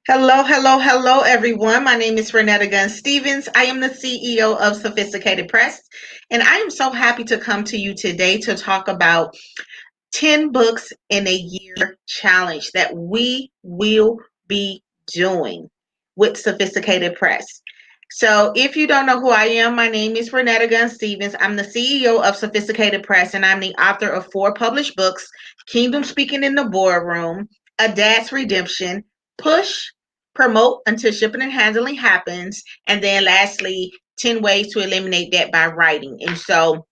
Hello, hello, hello, everyone. My name is Renetta Gunn Stevens. I am the CEO of Sophisticated Press, and I am so happy to come to you today to talk about 10 books in a year challenge that we will be doing with Sophisticated Press. So, if you don't know who I am, my name is Renetta Gunn Stevens. I'm the CEO of Sophisticated Press, and I'm the author of 4 published books: Kingdom Speaking in the Boardroom, A Dad's Redemption, Push, Promote Until Shipping and Handling Happens, and then lastly, 10 Ways to Eliminate Debt by Writing. And so,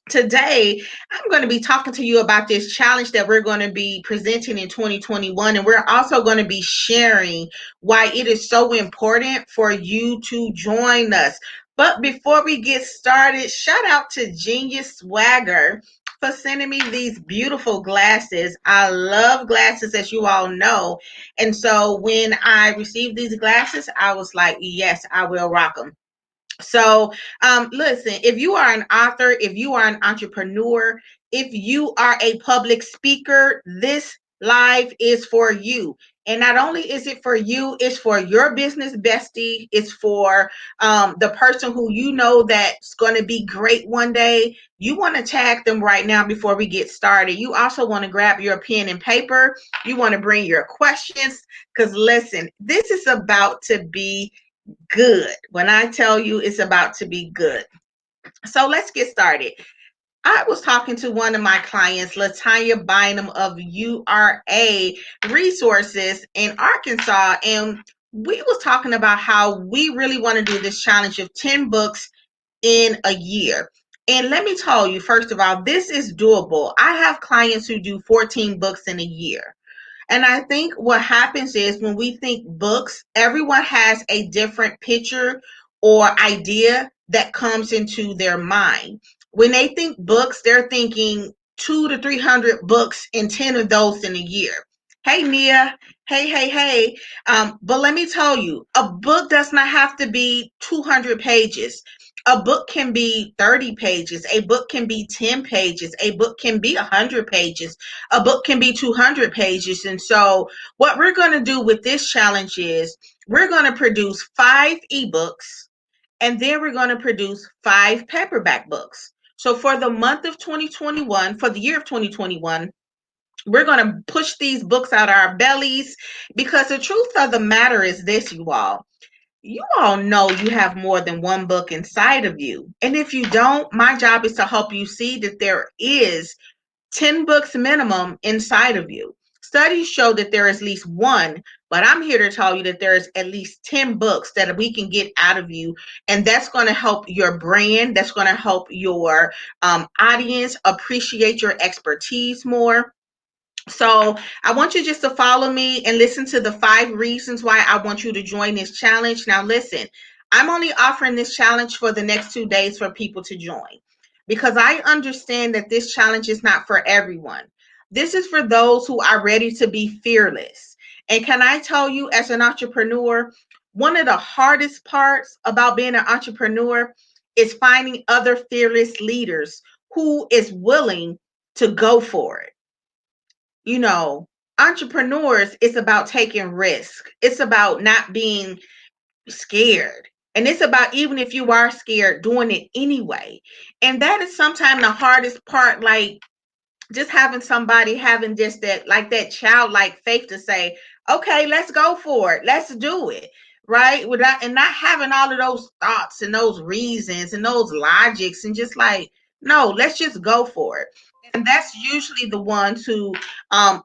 today, I'm going to be talking to you about this challenge that we're going to be presenting in 2021. And we're also going to be sharing why it is so important for you to join us. But before we get started, shout out to Genius Swagger for sending me these beautiful glasses. I love glasses, as you all know. And so when I received these glasses, I was like, yes, I will rock them. So, listen, if you are an author, if you are an entrepreneur, if you are a public speaker, this live is for you. And not only is it for you, it's for your business bestie. It's for the person who you know that's going to be great one day. You want to tag them right now before we get started. You also want to grab your pen and paper. You want to bring your questions because, listen, this is about to be good. When I tell you it's about to be good. So let's get started. I was talking to one of my clients, Latanya Bynum of URA Resources in Arkansas, and we was talking about how we really want to do this challenge of 10 books in a year. And let me tell you, first of all, this is doable. I have clients who do 14 books in a year. And I think what happens is when we think books, everyone has a different picture or idea that comes into their mind. When they think books, they're thinking 200 to 300 books and 10 of those in a year. Hey, Nia. Hey, hey, hey. But let me tell you, a book does not have to be 200 pages. A book can be 30 pages. A book can be 10 pages. A book can be 100 pages. A book can be 200 pages. And so, what we're going to do with this challenge is we're going to produce 5 ebooks and then we're going to produce 5 paperback books. So, for the month of 2021, for the year of 2021, we're going to push these books out our bellies because the truth of the matter is this, you all. You all know you have more than one book inside of you. And if you don't, my job is to help you see that there is 10 books minimum inside of you. Studies show that there is at least one, but I'm here to tell you that there is at least 10 books that we can get out of you. And that's going to help your brand. That's going to help your audience appreciate your expertise more. So I want you just to follow me and listen to the 5 reasons why I want you to join this challenge. Now, listen, I'm only offering this challenge for the next 2 days for people to join because I understand that this challenge is not for everyone. This is for those who are ready to be fearless. And can I tell you, as an entrepreneur, one of the hardest parts about being an entrepreneur is finding other fearless leaders who is willing to go for it. You know, entrepreneurs, it's about taking risk. It's about not being scared. And it's about, even if you are scared, doing it anyway. And that is sometimes the hardest part, like just having somebody having just that, like that childlike faith to say, okay, let's go for it. Let's do it. Right. Without, and not having all of those thoughts and those reasons and those logics and just like, no, let's just go for it. And that's usually the ones who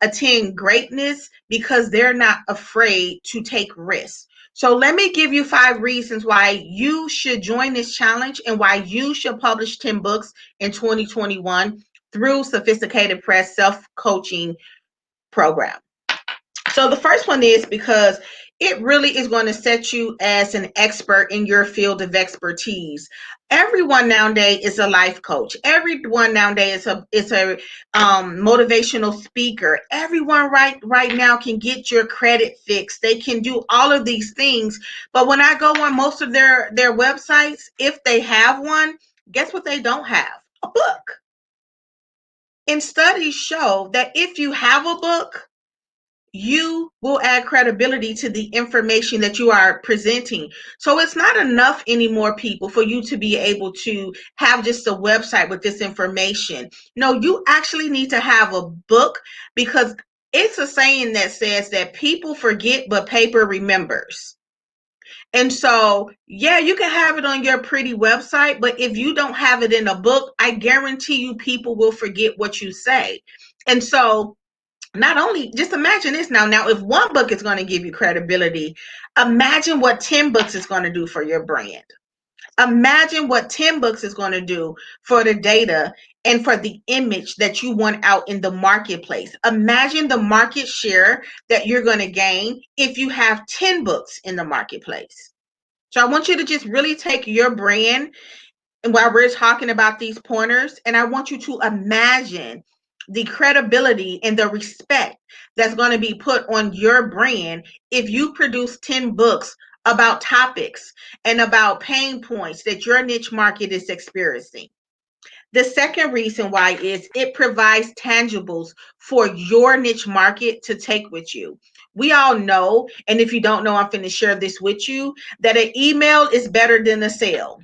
attain greatness because they're not afraid to take risks. So let me give you 5 reasons why you should join this challenge and why you should publish 10 books in 2021 through Sophisticated Press self-coaching program. So the first one is because it really is going to set you as an expert in your field of expertise. Everyone nowadays is a life coach. Everyone nowadays is a motivational speaker. Everyone right now can get your credit fixed. They can do all of these things. But when I go on most of their websites, if they have one, guess what they don't have? A book. And studies show that if you have a book, you will add credibility to the information that you are presenting. So it's not enough anymore, people, for you to be able to have just a website with this information. No, you actually need to have a book, because it's a saying that says that people forget, but paper remembers. And so, yeah, you can have it on your pretty website, but if you don't have it in a book, I guarantee you people will forget what you say. And so, not only, just imagine this now if one book is going to give you credibility, imagine what 10 books is going to do for your brand. Imagine what 10 books is going to do for the data and for the image that you want out in the marketplace. Imagine the market share that you're going to gain if you have 10 books in the marketplace. So I want you to just really take your brand, and while we're talking about these pointers, and I want you to imagine the credibility and the respect that's going to be put on your brand if you produce 10 books about topics and about pain points that your niche market is experiencing. The second reason why is it provides tangibles for your niche market to take with you. We all know, and if you don't know, I'm going to share this with you, that an email is better than a sale.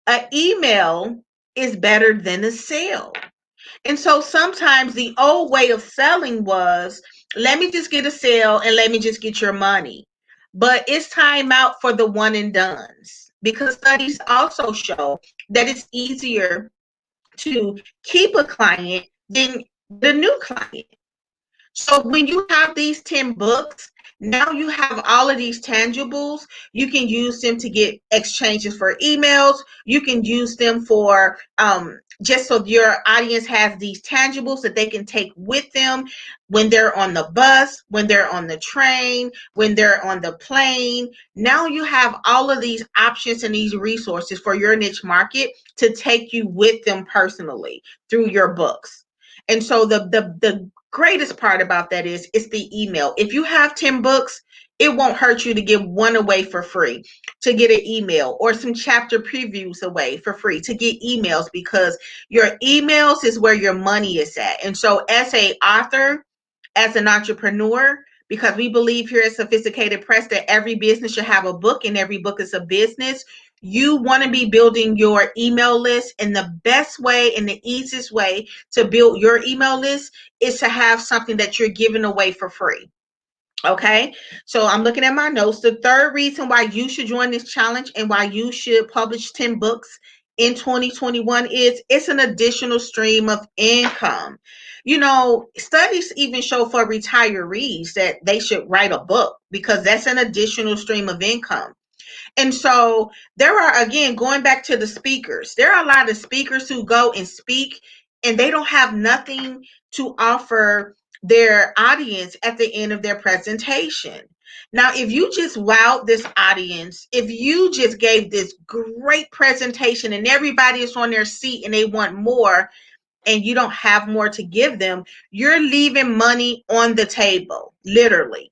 An email is better than a sale. And so sometimes the old way of selling was, let me just get a sale and let me just get your money. But it's time out for the one and dones, because studies also show that it's easier to keep a client than the new client. So when you have these 10 books, now you have all of these tangibles. You can use them to get exchanges for emails. You can use them for just so your audience has these tangibles that they can take with them when they're on the bus, when they're on the train, when they're on the plane. Now you have all of these options and these resources for your niche market to take you with them personally through your books. And so the greatest part about that is it's the email. If you have 10 books, it won't hurt you to give one away for free, to get an email, or some chapter previews away for free, to get emails, because your emails is where your money is at. And so as an author, as an entrepreneur, because we believe here at Sophisticated Press that every business should have a book and every book is a business, you want to be building your email list. And the best way and the easiest way to build your email list is to have something that you're giving away for free. Okay, so I'm looking at my notes. The third reason why you should join this challenge and why you should publish 10 books in 2021 is it's an additional stream of income. You know, studies even show for retirees that they should write a book, because that's an additional stream of income. And so there are, again, going back to the speakers, there are a lot of speakers who go and speak and they don't have nothing to offer their audience at the end of their presentation. Now, if you just wowed this audience, if you just gave this great presentation and everybody is on their seat and they want more, and you don't have more to give them, you're leaving money on the table, literally.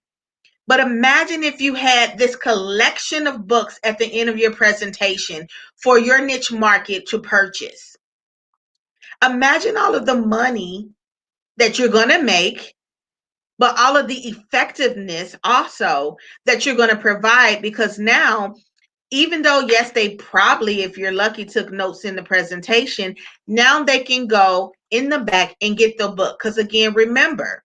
But imagine if you had this collection of books at the end of your presentation for your niche market to purchase. Imagine all of the money that you're going to make, but all of the effectiveness also that you're going to provide, because now, even though, yes, they probably, if you're lucky, took notes in the presentation, now they can go in the back and get the book. Because again, remember,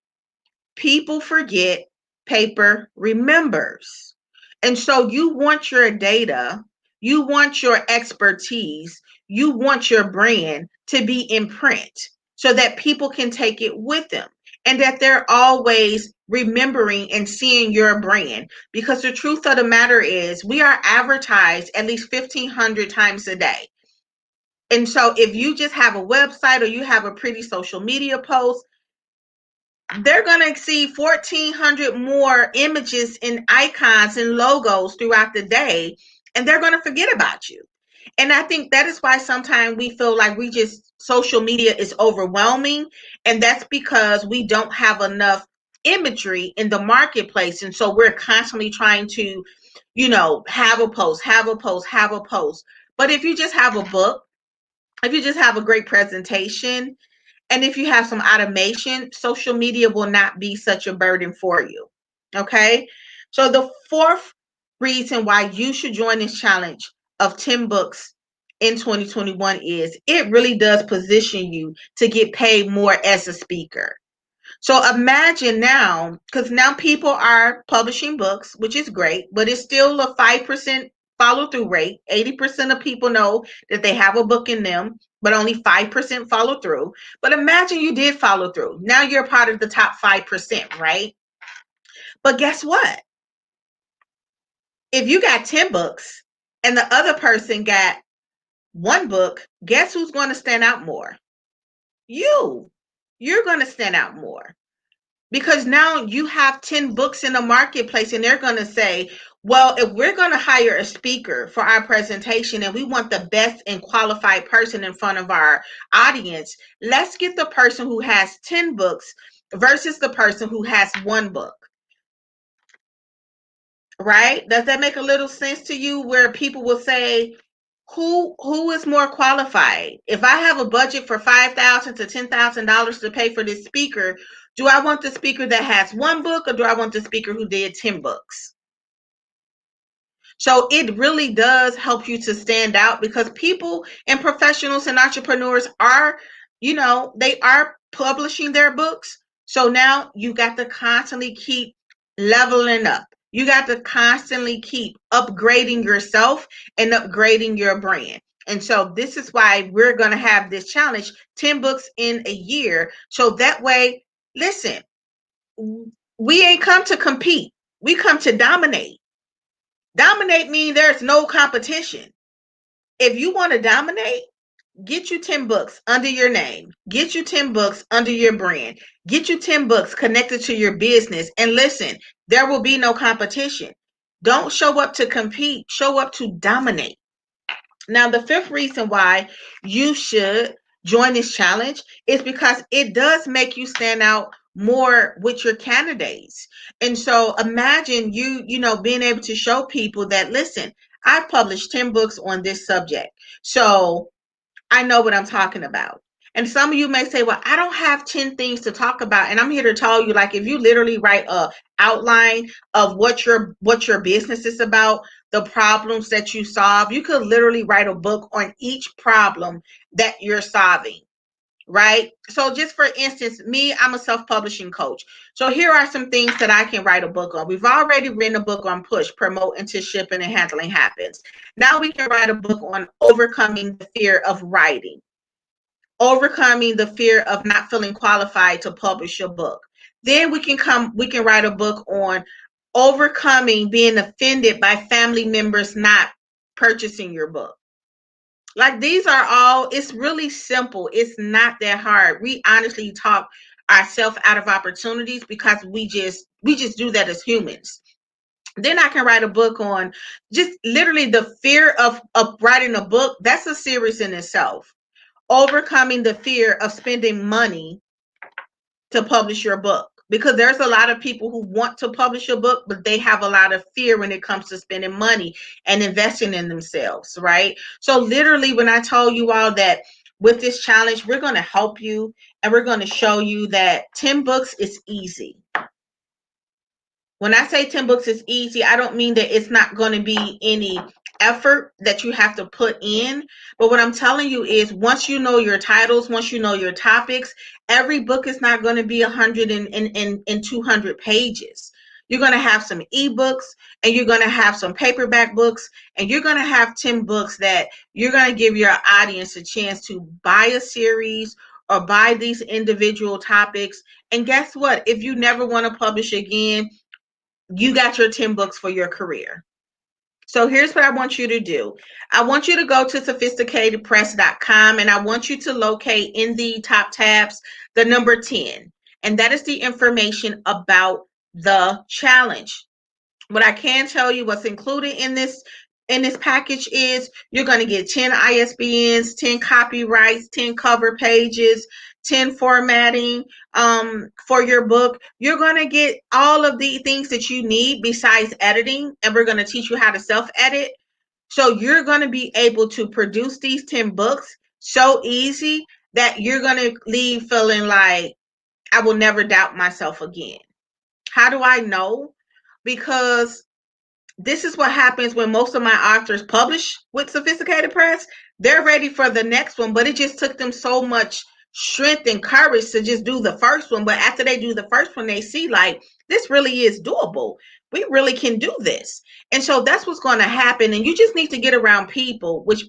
people forget, paper remembers. And so you want your data, you want your expertise, you want your brand to be in print so that people can take it with them and that they're always remembering and seeing your brand. Because the truth of the matter is, we are advertised at least 1,500 times a day. And so if you just have a website or you have a pretty social media post, they're going to see 1,400 more images and icons and logos throughout the day, and they're going to forget about you. And I think that is why sometimes we feel like social media is overwhelming, and that's because we don't have enough imagery in the marketplace. And so we're constantly trying to, have a post, have a post, have a post. But if you just have a book, if you just have a great presentation, And if you have some automation, social media will not be such a burden for you. Okay. So the fourth reason why you should join this challenge of 10 books in 2021 is it really does position you to get paid more as a speaker. So imagine now, because now people are publishing books, which is great, but it's still a 5% follow through rate. 80% of people know that they have a book in them, but only 5% follow through. But imagine you did follow through. Now you're part of the top 5%, right? But guess what? If you got 10 books and the other person got one book, guess who's going to stand out more? You. You're going to stand out more. Because now you have 10 books in the marketplace and they're going to say, well, if we're going to hire a speaker for our presentation and we want the best and qualified person in front of our audience, let's get the person who has 10 books versus the person who has one book. Right? Does that make a little sense to you where people will say, who is more qualified? If I have a budget for $5,000 to $10,000 to pay for this speaker, do I want the speaker that has one book or do I want the speaker who did 10 books? So it really does help you to stand out because people and professionals and entrepreneurs are, they are publishing their books. So now you got to constantly keep leveling up. You got to constantly keep upgrading yourself and upgrading your brand. And so this is why we're going to have this challenge, 10 books in a year. So that way, listen, we ain't come to compete. We come to dominate. Dominate means there's no competition. If you want to dominate, get you 10 books under your name. Get you 10 books under your brand. Get you 10 books connected to your business. And listen, there will be no competition. Don't show up to compete. Show up to dominate. Now, the fifth reason why you should join this challenge is because it does make you stand out more with your candidates. And so imagine being able to show people that, listen, I've published 10 books on this subject. So I know what I'm talking about. And some of you may say, well, I don't have 10 things to talk about. And I'm here to tell you, like, if you literally write a outline of what your business is about, the problems that you solve, you could literally write a book on each problem that you're solving. Right? So just for instance, me, I'm a self-publishing coach. So here are some things that I can write a book on. We've already written a book on push, promote until shipping and handling happens. Now we can write a book on overcoming the fear of writing, overcoming the fear of not feeling qualified to publish your book. Then we can write a book on overcoming being offended by family members not purchasing your book. Like, these are all, it's really simple. It's not that hard. We honestly talk ourselves out of opportunities because we just do that as humans. Then I can write a book on just literally the fear of writing a book. That's a series in itself. Overcoming the fear of spending money to publish your book. Because there's a lot of people who want to publish a book, but they have a lot of fear when it comes to spending money and investing in themselves, right? So literally, when I told you all that with this challenge, we're going to help you and we're going to show you that 10 books is easy. When I say 10 books is easy, I don't mean that it's not going to be any effort that you have to put in. But what I'm telling you is once you know your titles, once you know your topics, every book is not going to be 100 and 200 pages. You're going to have some eBooks and you're going to have some paperback books and you're going to have 10 books that you're going to give your audience a chance to buy a series or buy these individual topics. And guess what? If you never want to publish again, you got your 10 books for your career. So here's what I want you to do. I want you to go to sophisticatedpress.com and I want you to locate in the top tabs the number 10. And that is the information about the challenge. What I can tell you, what's included in this package is you're going to get 10 ISBNs, 10 copyrights, 10 cover pages, 10 formatting for your book. You're going to get all of the things that you need besides editing, and we're going to teach you how to self-edit. So you're going to be able to produce these 10 books so easy that you're going to leave feeling like, I will never doubt myself again. How do I know? Because this is what happens when most of my authors publish with Sophisticated Press. They're ready for the next one, but it just took them so much strength and courage to just do the first one. But after they do the first one, they see like, this really is doable. We really can do this. And so that's what's going to happen. And you just need to get around people, which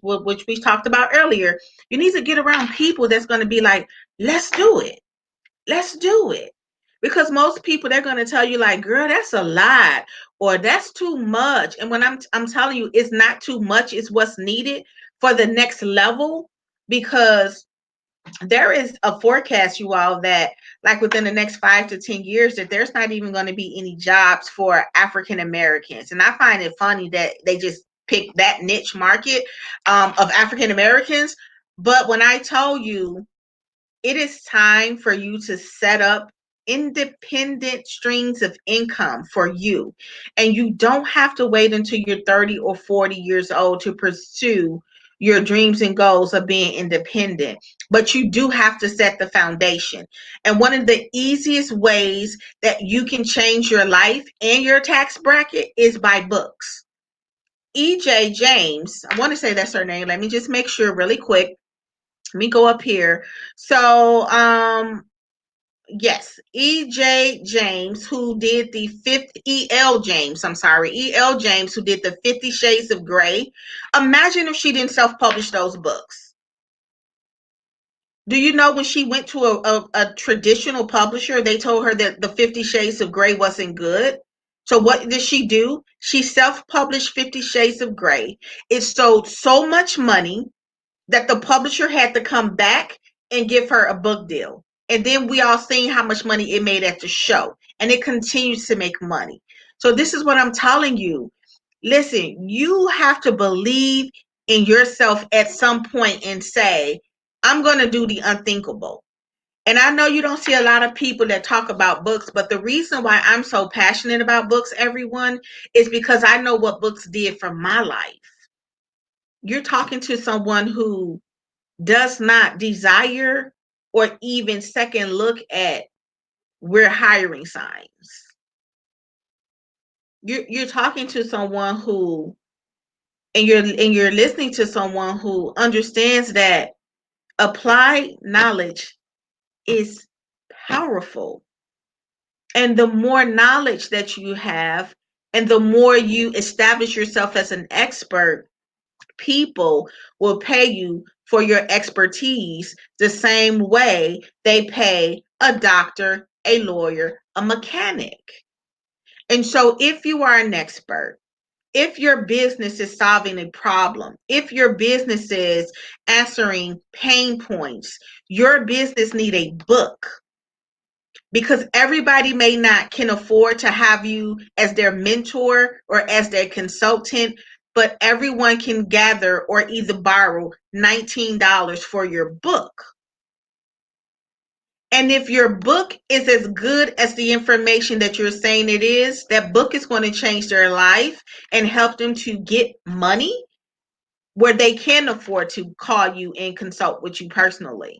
we talked about earlier. You need to get around people that's going to be like, let's do it. Let's do it. Because most people, they're going to tell you like, girl, that's a lot, or that's too much. And when I'm telling you, it's not too much, it's what's needed for the next level. Because there is a forecast, you all, that like within the next 5 to 10 years, that there's not even going to be any jobs for African Americans. And I find it funny that they just pick that niche market of African Americans. But when I tell you, it is time for you to set up independent streams of income for you. And you don't have to wait until you're 30 or 40 years old to pursue your dreams and goals of being independent. But you do have to set the foundation. And one of the easiest ways that you can change your life and your tax bracket is by books. E.J. James, I want to say that's her name. Let me just make sure really quick. Let me go up here. So, yes, E.J. James, who did the fifth, E.L. James, I'm sorry, E.L. James, who did the 50 Shades of Grey. Imagine if she didn't self-publish those books. Do you know when she went to a traditional publisher, they told her that the 50 Shades of Grey wasn't good? So what did she do? She self-published 50 Shades of Grey. It sold so much money that the publisher had to come back and give her a book deal. And then we all seen how much money it made at the show. And it continues to make money. So this is what I'm telling you. Listen, you have to believe in yourself at some point and say, I'm going to do the unthinkable. And I know you don't see a lot of people that talk about books, but the reason why I'm so passionate about books, everyone, is because I know what books did for my life. You're talking to someone who does not desire or even second look at we're hiring signs. You're talking to someone who, and you're listening to someone who understands that applied knowledge is powerful. And the more knowledge that you have, and the more you establish yourself as an expert, people will pay you for your expertise the same way they pay a doctor, a lawyer, a mechanic. And so if you are an expert, if your business is solving a problem, if your business is answering pain points, your business need a book. Because everybody may not can afford to have you as their mentor or as their consultant, but everyone can gather or either borrow $19 for your book. And if your book is as good as the information that you're saying it is, that book is going to change their life and help them to get money where they can afford to call you and consult with you personally.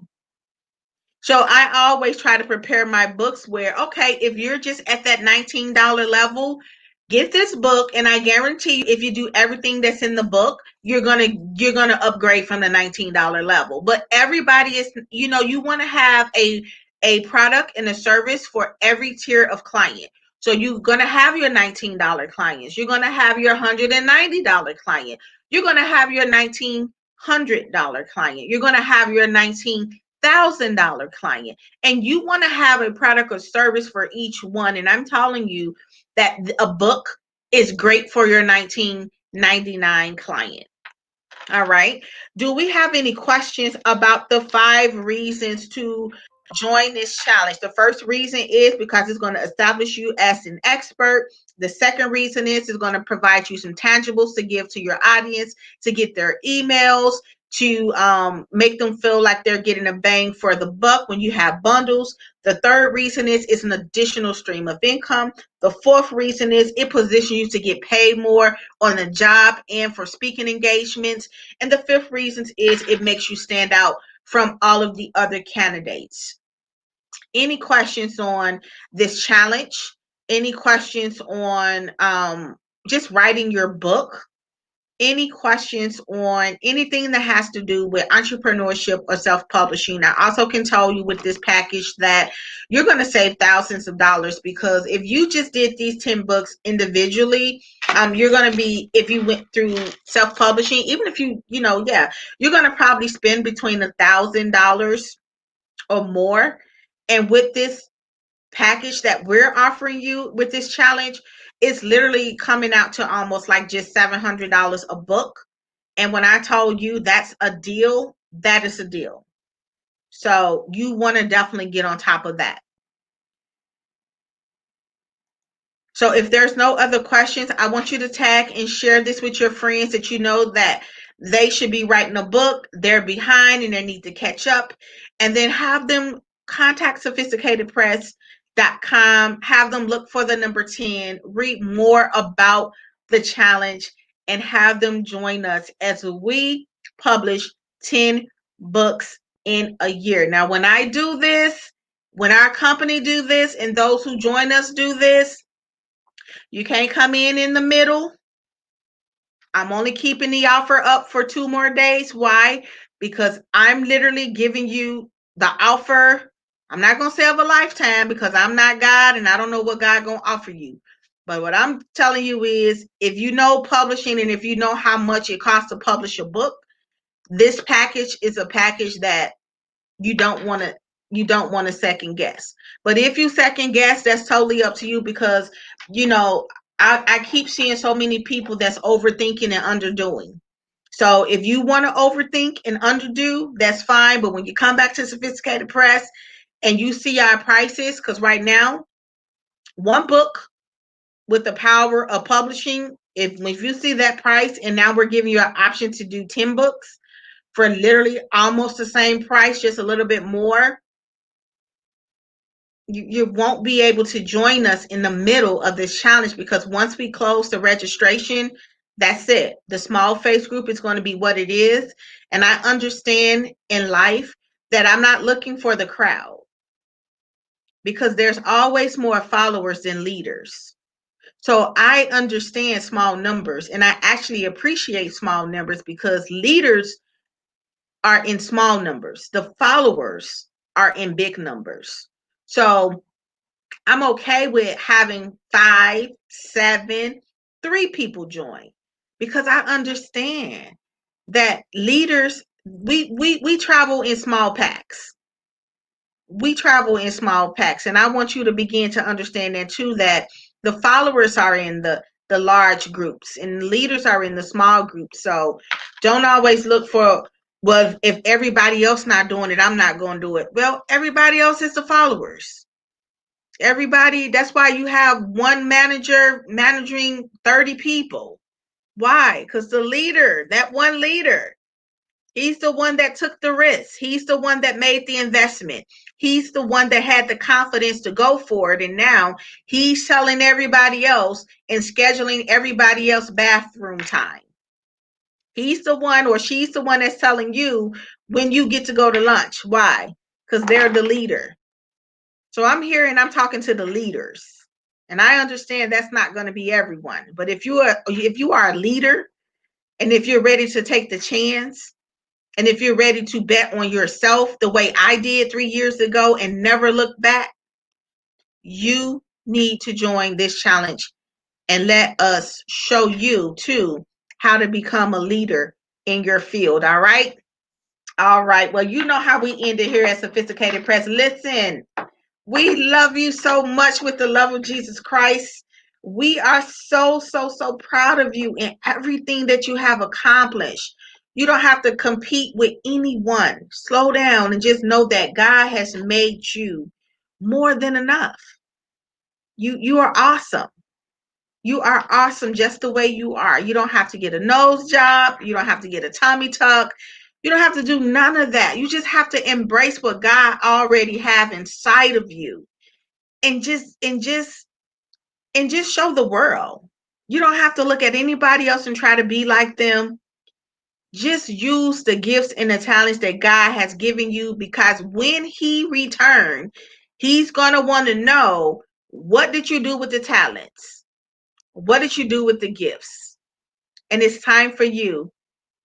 So I always try to prepare my books where, okay, if you're just at that $19 level, get this book, and I guarantee you, if you do everything that's in the book, you're gonna upgrade from the $19 level. But everybody is, you want to have a product and a service for every tier of client. So you're gonna have your $19 clients, you're gonna have your $190 client, you're gonna have your $1,900 client, you're gonna have your $19,000 client, and you want to have a product or service for each one. And I'm telling you that a book is great for your 1999 client. All right. Do we have any questions about the 5 reasons to join this challenge? The first reason is because it's going to establish you as an expert. The second reason is it's going to provide you some tangibles to give to your audience, to get their emails, to make them feel like they're getting a bang for the buck when you have bundles. The third reason is it's an additional stream of income. The fourth reason is it positions you to get paid more on the job and for speaking engagements. And the fifth reason is it makes you stand out from all of the other candidates. Any questions on this challenge? Any questions on just writing your book? Any questions on anything that has to do with entrepreneurship or self-publishing? I also can tell you with this package that you're going to save thousands of dollars, because if you just did these 10 books individually, you're going to be, if you went through self-publishing, even if you're going to probably spend between $1,000 or more. And with this package that we're offering you with this challenge, it's literally coming out to almost like just $700 a book. And when I told you that's a deal, that is a deal. So you want to definitely get on top of that. So if there's no other questions, I want you to tag and share this with your friends that you know that they should be writing a book, they're behind and they need to catch up, and then have them contact sophisticatedpress.com, have them look for the number 10, read more about the challenge, and have them join us as we publish 10 books in a year. Now, when I do this, when our company do this, and those who join us do this, you can't come in the middle. I'm only keeping the offer up for 2 more days. Why? Because I'm literally giving you the offer. I'm not going to say of a lifetime, because I'm not God and I don't know what God going to offer you. But what I'm telling you is, if you know publishing and if you know how much it costs to publish a book, this package is a package that you don't want to second guess. But if you second guess, that's totally up to you, because I keep seeing so many people that's overthinking and underdoing. So if you want to overthink and underdo, that's fine. But when you come back to Sophisticated Press and you see our prices, because right now, one book with the power of publishing, if you see that price, and now we're giving you an option to do 10 books for literally almost the same price, just a little bit more, you won't be able to join us in the middle of this challenge, because once we close the registration, that's it. The small face group is going to be what it is. And I understand in life that I'm not looking for the crowd, because there's always more followers than leaders. So I understand small numbers, and I actually appreciate small numbers, because leaders are in small numbers. The followers are in big numbers. So I'm okay with having 5, 7, 3 people join, because I understand that leaders, we travel in small packs. We travel in small packs, and I want you to begin to understand that too, that the followers are in the large groups and leaders are in the small groups. So don't always look for, well, if everybody else not doing it, I'm not going to do it. Well, everybody else is the followers. Everybody, that's why you have one manager managing 30 people. Why? Because the leader, that one leader, he's the one that took the risk. He's the one that made the investment. He's the one that had the confidence to go for it. And now he's telling everybody else and scheduling everybody else bathroom time. He's the one, or she's the one, that's telling you when you get to go to lunch. Why? Because they're the leader. So I'm here and I'm talking to the leaders. And I understand that's not going to be everyone. But if you are a leader, and if you're ready to take the chance, and if you're ready to bet on yourself the way I did 3 years ago and never look back, you need to join this challenge, and let us show you too how to become a leader in your field. All right. All right. Well, you know how we end it here at Sophisticated Press. Listen, we love you so much with the love of Jesus Christ. We are so, so, so proud of you and everything that you have accomplished. You don't have to compete with anyone. Slow down and just know that God has made you more than enough. You are awesome. You are awesome just the way you are. You don't have to get a nose job. You don't have to get a tummy tuck. You don't have to do none of that. You just have to embrace what God already have inside of you, and just show the world. You don't have to look at anybody else and try to be like them. Just use the gifts and the talents that God has given you, because when he returns, he's going to want to know, what did you do with the talents? What did you do with the gifts? And it's time for you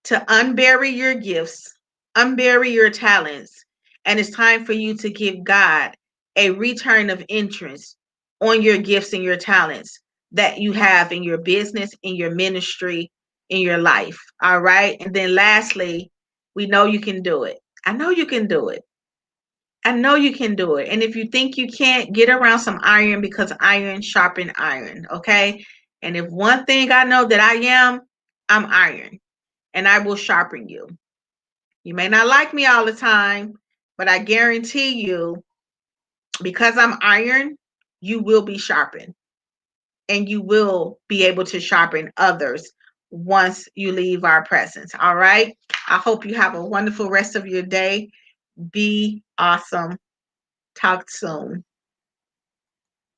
to unbury your gifts, unbury your talents, and it's time for you to give God a return of interest on your gifts and your talents that you have in your business, in your ministry, in your life. All right. And then lastly, we know you can do it. I know you can do it. I know you can do it. And if you think you can't, get around some iron, because iron sharpen iron. Okay. And if one thing I know that I'm iron, and I will sharpen you. You may not like me all the time, but I guarantee you, because I'm iron, you will be sharpened, and you will be able to sharpen others once you leave our presence. All right. I hope you have a wonderful rest of your day. Be awesome. Talk soon.